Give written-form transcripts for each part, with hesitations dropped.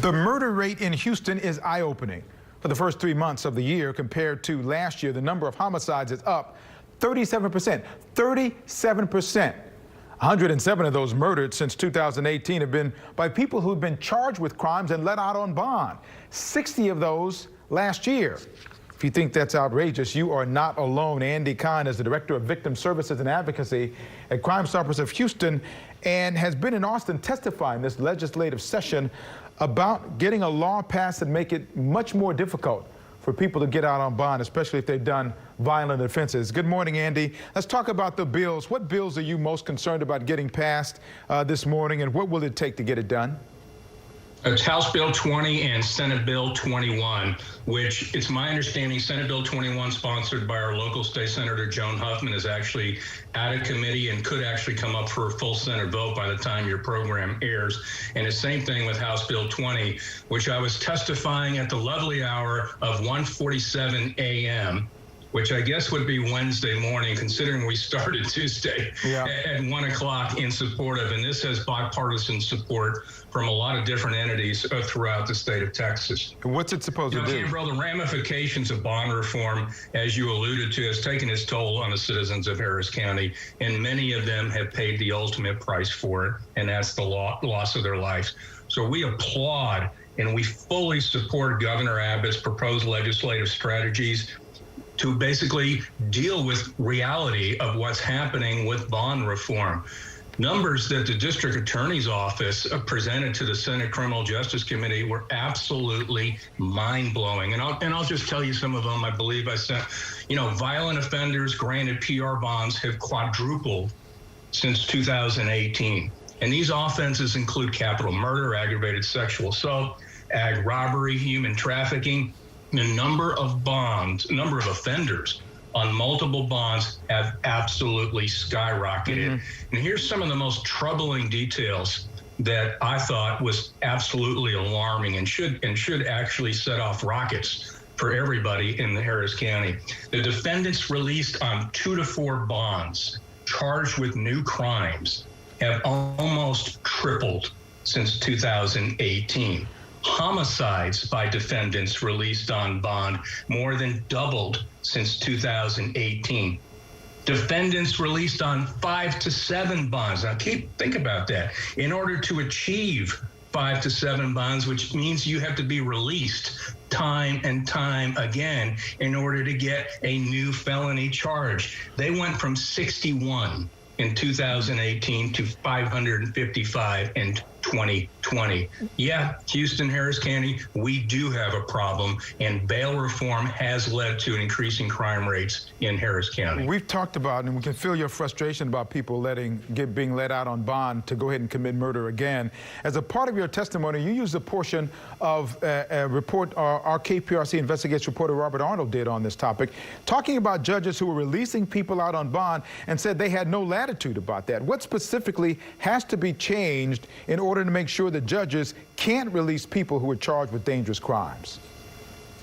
The murder rate in Houston is eye-opening. For the first 3 months of the year compared to last year, the number of homicides is up 37%. 37%. 107 of those murdered since 2018 have been by people who've been charged with crimes and let out on bond. 60 of those last year. If you think that's outrageous, you are not alone. Andy Kahn is the Director of Victim Services and Advocacy at Crime Stoppers of Houston and has been in Austin testifying this legislative session about getting a law passed and make it much more difficult for people to get out on bond, especially if they've done violent offenses. Good morning, Andy. Let's talk about the bills. What bills are you most concerned about getting passed this morning, and what will it take to get it done? It's House Bill 20 and Senate Bill 21, which it's my understanding Senate Bill 21, sponsored by our local state senator Joan Huffman, is actually out of committee and could actually come up for a full Senate vote by the time your program airs. And the same thing with House Bill 20, which I was testifying at the lovely hour of 1:47 a.m., which I guess would be Wednesday morning, considering we started Tuesday at 1 o'clock in support of, and this has bipartisan support from a lot of different entities throughout the state of Texas. What's it supposed to do? Gabriel, the ramifications of bond reform, as you alluded to, has taken its toll on the citizens of Harris County, and many of them have paid the ultimate price for it, and that's the loss of their lives. So we applaud and we fully support Governor Abbott's proposed legislative strategies to basically deal with reality of what's happening with bond reform. Numbers that the district attorney's office presented to the Senate Criminal Justice Committee were absolutely mind-blowing. And I'll just tell you some of them. I believe I sent, violent offenders granted PR bonds have quadrupled since 2018. And these offenses include capital murder, aggravated sexual assault, ag robbery, human trafficking. The number of offenders on multiple bonds have absolutely skyrocketed. And here's some of the most troubling details that I thought was absolutely alarming and should actually set off rockets for everybody in the Harris County. The defendants released on 2 to 4 bonds charged with new crimes have almost tripled since 2018. Homicides by defendants released on bond more than doubled since 2018. Defendants released on 5 to 7 bonds. Now think about that. In order to achieve 5 to 7 bonds, which means you have to be released time and time again in order to get a new felony charge. They went from 61 in 2018 to 555 in 2020. Yeah, Houston, Harris County, we do have a problem, and bail reform has led to increasing crime rates in Harris County. We've talked about, and we can feel your frustration about people being let out on bond to go ahead and commit murder again. As a part of your testimony, you used a portion of a report our KPRC investigates reporter Robert Arnold did on this topic, talking about judges who were releasing people out on bond and said they had no latitude about that. What specifically has to be changed in order to make sure that judges can't release people who are charged with dangerous crimes?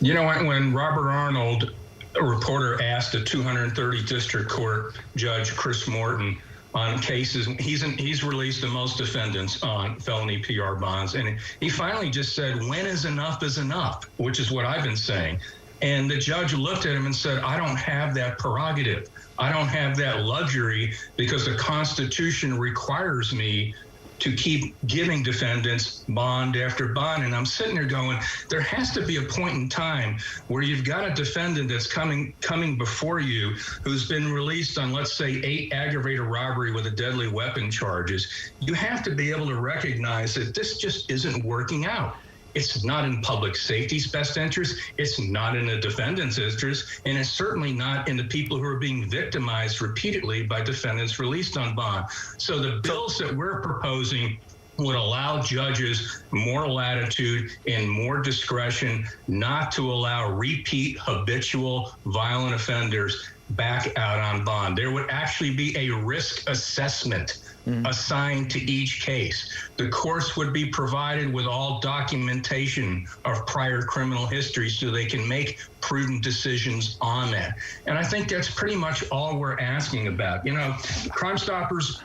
You know, when Robert Arnold, a reporter, asked a 230 district court judge, Chris Morton, on cases, he's released the most defendants on felony PR bonds, and he finally just said, when is enough, which is what I've been saying. And the judge looked at him and said, I don't have that prerogative. I don't have that luxury because the Constitution requires me to keep giving defendants bond after bond. And I'm sitting there going, there has to be a point in time where you've got a defendant that's coming before you who's been released on, let's say, 8 aggravated robbery with a deadly weapon charges. You have to be able to recognize that this just isn't working out. It's not in public safety's best interest. It's not in the defendant's interest. And it's certainly not in the people who are being victimized repeatedly by defendants released on bond. So the bills that we're proposing would allow judges more latitude and more discretion not to allow repeat habitual violent offenders back out on bond. There would actually be a risk assessment assigned to each case. The courts would be provided with all documentation of prior criminal history so they can make prudent decisions on that. And I think that's pretty much all we're asking about. You know, Crime Stoppers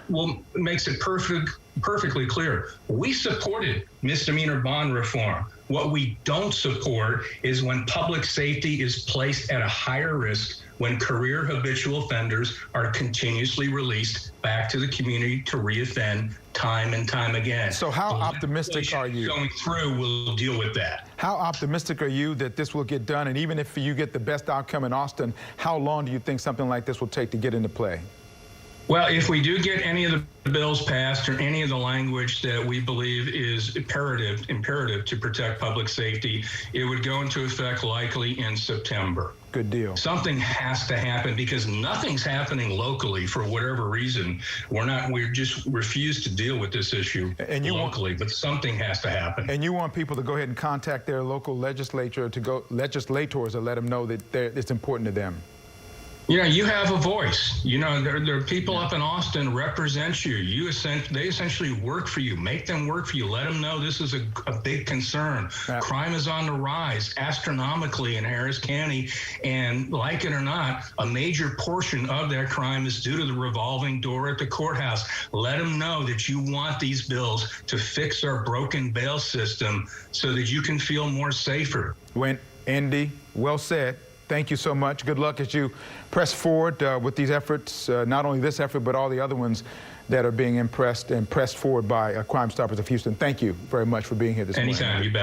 makes it perfectly clear. We supported misdemeanor bond reform. What we don't support is when public safety is placed at a higher risk, when career habitual offenders are continuously released back to the community to reoffend time and time again. So how optimistic are you? Going through will deal with that. How optimistic are you that this will get done? And even if you get the best outcome in Austin, how long do you think something like this will take to get into play? Well, if we do get any of the bills passed or any of the language that we believe is imperative to protect public safety, it would go into effect likely in September. Good deal. Something has to happen because nothing's happening locally for whatever reason. We just refuse to deal with this issue locally, but something has to happen. And you want people to go ahead and contact their local legislators to let them know that it's important to them. You know, you have a voice. You know, there are people up in Austin represent you. They essentially work for you. Make them work for you. Let them know this is a big concern. Crime is on the rise astronomically in Harris County, and like it or not, a major portion of that crime is due to the revolving door at the courthouse. Let them know that you want these bills to fix our broken bail system so that you can feel more safer. Andy, well said. Thank you so much. Good luck as you press forward with these efforts, not only this effort, but all the other ones that are being pressed forward by Crime Stoppers of Houston. Thank you very much for being here this morning. Anytime, you bet.